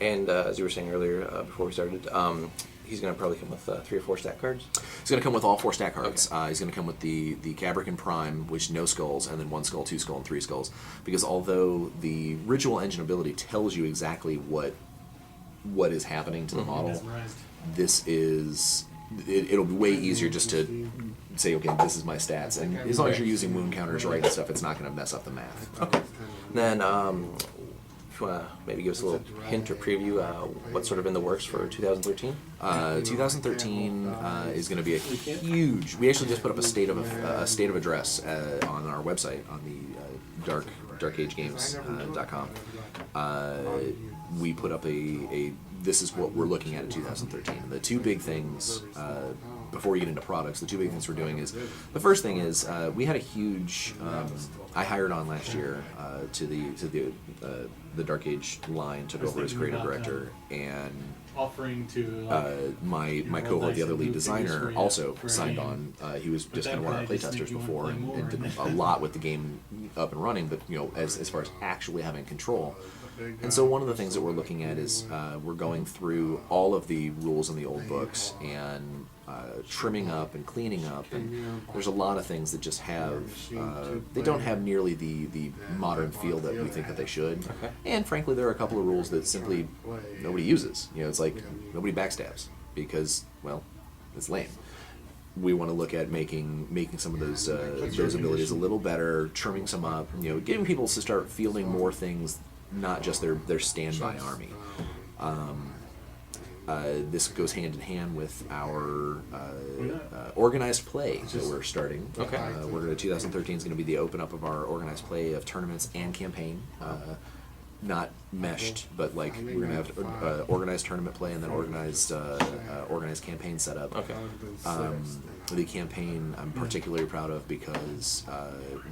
And as you were saying earlier, before we started, he's going to probably come with 3 or 4 stack cards? He's going to come with all 4 stack cards. Okay. He's going to come with the Cabrican Prime, which no skulls, and then 1 skull, 2 skull, and 3 skulls. Because although the Ritual Engine ability tells you exactly what is happening to the model, this is... It'll be way easier just to say, okay, this is my stats. And as long as you're using wound counters right and stuff, it's not going to mess up the math. Okay. Then... if you want to maybe give us a little hint or preview what's sort of in the works for 2013? 2013 is going to be a huge. We actually just put up a state of address on our website on the darkagegames.com. We put up a this is what we're looking at in 2013. The 2 big things. Before we get into products, the 2 big things we're doing is, the first thing is we had a huge, I hired on last year to the Dark Age line, took over as creative director, and offering to my cohort, the other lead designer, also signed on. He was just kind of one of our playtesters before and did a lot with the game up and running, but as far as actually having control. And so one of the things that we're looking at is we're going through all of the rules in the old books and trimming up and cleaning up, and there's a lot of things that just have they don't have nearly the modern feel that we think that they should. Okay. And frankly, there are a couple of rules that simply nobody uses. It's like nobody backstabs because, well, it's lame. We want to look at making some of those abilities a little better, trimming some up, getting people to start fielding more things, not just their standby army. This goes hand in hand with our organized play that we're starting. Okay. 2013 is going to be the open up of our organized play of tournaments and campaign. Not meshed, but like we're going to have organized tournament play and then organized campaign setup. Okay. The campaign I'm particularly proud of because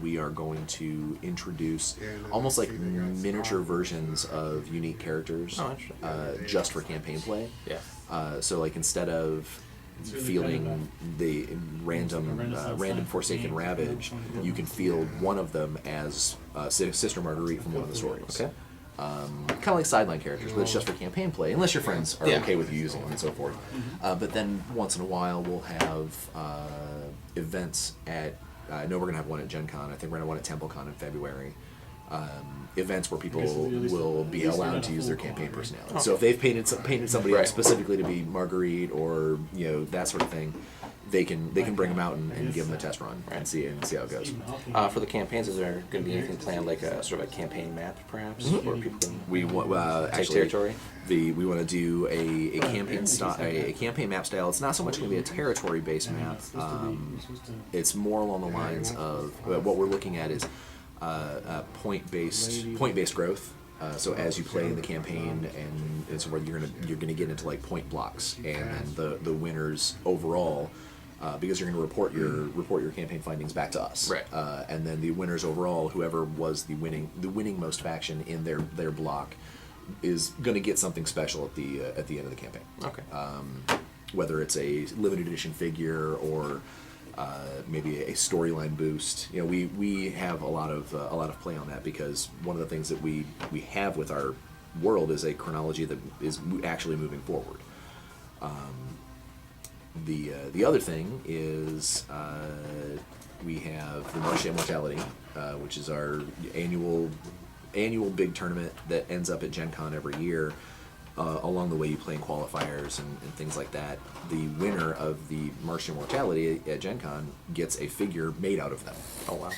we are going to introduce almost like miniature versions of unique characters just for campaign play. Yeah. So like instead of fielding the random Forsaken Ravage, you can field one of them as Sister Marguerite from one of the stories. Okay. Kind of like sideline characters, but it's just for campaign play, unless your friends are okay with you using them and so forth. But then once in a while we'll have events at, I know we're going to have one at Gen Con, I think we're going to have one at TempleCon in February. Events where people will be allowed to use their campaign personality. Okay. So if they've painted somebody else specifically to be Marguerite or that sort of thing, they can bring them out and give them a test run and see how it goes. For the campaigns, is there going to be anything planned like a sort of a campaign map, perhaps, where people can We want take actually territory? we want to do a campaign a campaign map style. It's not so much going to be a territory based map. It's more along the lines of what we're looking at is point based growth. So as you play in the campaign, and so where you're gonna get into like point blocks, and then the winners overall, because you're gonna report your campaign findings back to us, right? And then the winners overall, whoever was the winning most faction in their block, is gonna get something special at the end of the campaign. Okay. Whether it's a limited edition figure or maybe a storyline boost. We have a lot of play on that because one of the things that we have with our world is a chronology that is actually moving forward. The other thing is we have the March Immortality, which is our annual big tournament that ends up at Gen Con every year. Along the way you play in qualifiers and things like that. The winner of the March to Immortality at Gen Con gets a figure made out of them. Oh, wow.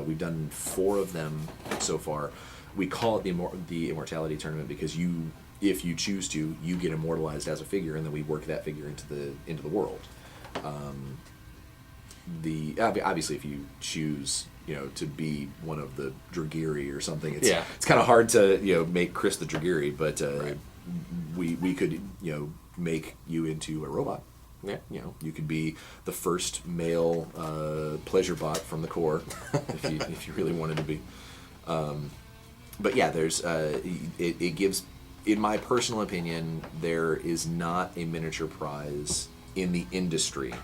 We've done 4 of them so far. We call it the Immortality Tournament because if you choose to, you get immortalized as a figure, and then we work that figure into the world. Obviously, if you choose to be one of the Dragiri or something, it's kind of hard to make Chris the Dragiri, but right. we could make you into a robot. Yeah. You could be the first male pleasure bot from the Corps if you really wanted to be. But yeah, there's it gives, in my personal opinion, there is not a miniature prize in the industry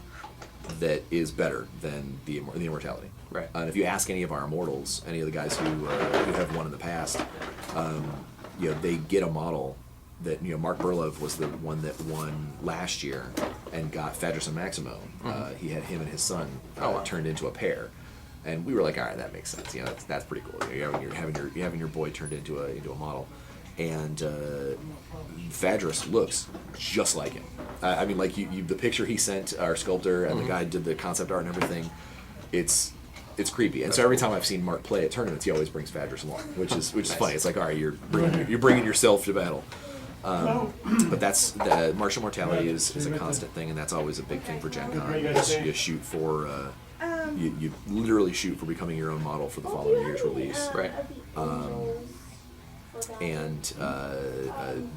that is better than the Immortality. Right. And if you ask any of our immortals, any of the guys who have won in the past, they get a model that Mark Burlove was the one that won last year and got Fadris and Maximo. He had him and his son turned into a pair, and we were like, all right, that makes sense. That's pretty cool. You're having your boy turned into a model, and Fadris looks just like him. I mean, like the picture he sent our sculptor and the guy did the concept art and everything. It's creepy, and so every time I've seen Mark play at tournaments, he always brings Fadris along, which is funny. It's like, all right, you're bringing yourself to battle. But that's martial mortality is a constant thing, and that's always a big thing for Gen Con. You shoot for you literally shoot for becoming your own model for the following year's release. Right. And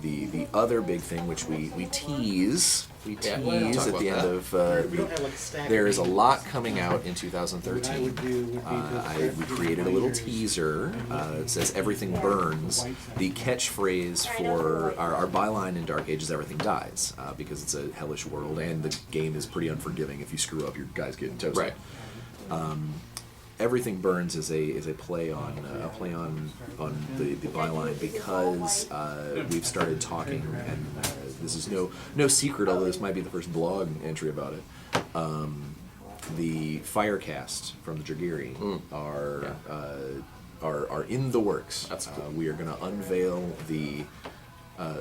the other big thing, which we tease at the end of there is a lot coming out in 2013. We created a little teaser. It says "Everything burns." The catchphrase for our byline in Dark Age is "Everything dies," because it's a hellish world, and the game is pretty unforgiving. If you screw up, your guy's getting toasted. Right. Everything burns is a play on the byline, because we've started talking, and this is no secret, although this might be the first blog entry about it. The Firecast from the Dragiri are in the works. That's cool. We are going to unveil the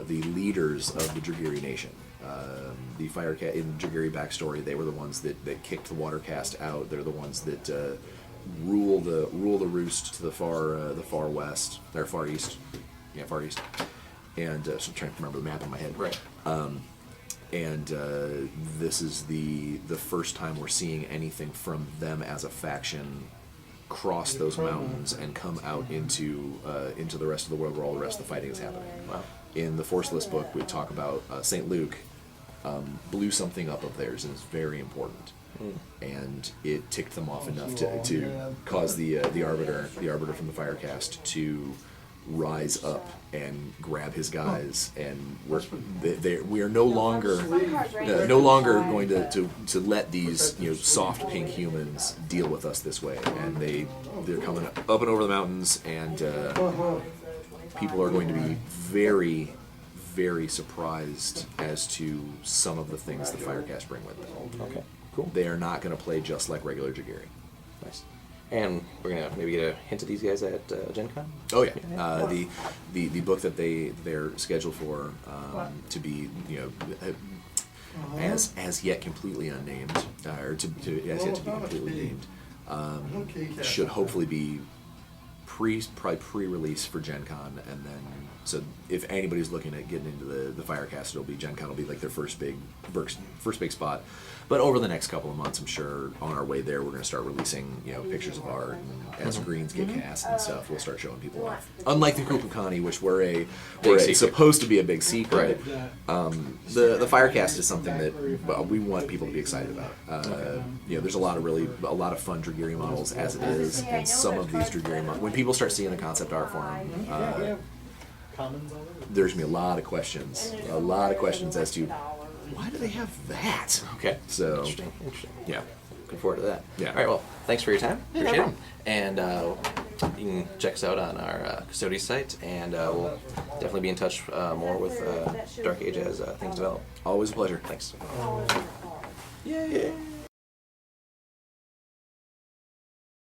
leaders of the Dragiri Nation. The Firecast in Dragiri backstory, they were the ones that kicked the Watercast out. They're the ones that rule the roost to the far west, or far east, far east. And so I'm trying to remember the map in my head. Right. And this is the first time we're seeing anything from them as a faction cross those mountains and come out into the rest of the world where all the rest of the fighting is happening. Wow. In the Forceless book, we talk about St. Luke blew something up of theirs, and it's very important. And it ticked them off enough to cause the arbiter from the Firecast to rise up and grab his guys, and we are no longer going to let these soft pink humans deal with us this way, and they're coming up and over the mountains, and people are going to be very, very surprised as to some of the things the Firecast bring with them. Okay. Cool. They are not going to play just like regular Dragiri. Nice. And we're gonna maybe get a hint of these guys at Gen Con. Oh yeah, the book that they're scheduled for to be as yet completely unnamed, or as yet to be completely named, should hopefully be probably pre-release for Gen Con, and then so if anybody's looking at getting into the Firecast, it'll be Gen Con will be like their first big spot. But over the next couple of months, I'm sure on our way there, we're going to start releasing pictures of art, and as greens get cast and stuff, we'll start showing people off. Unlike the Kukulkani, which we're supposed to be a big secret, the Firecast is something that we want people to be excited about. There's a lot of fun Dragiri models as it is, and some of these Dragiri models, when people start seeing the concept art for them, there's going to be a lot of questions as to why do they have that? Okay. So Interesting. yeah. Looking forward to that. Yeah. All right. Well, thanks for your time. Yeah, Appreciate no it. And you can check us out on our Custodes site, and we'll definitely be in touch more with Dark Age as things develop. Always a pleasure. Thanks. Yay.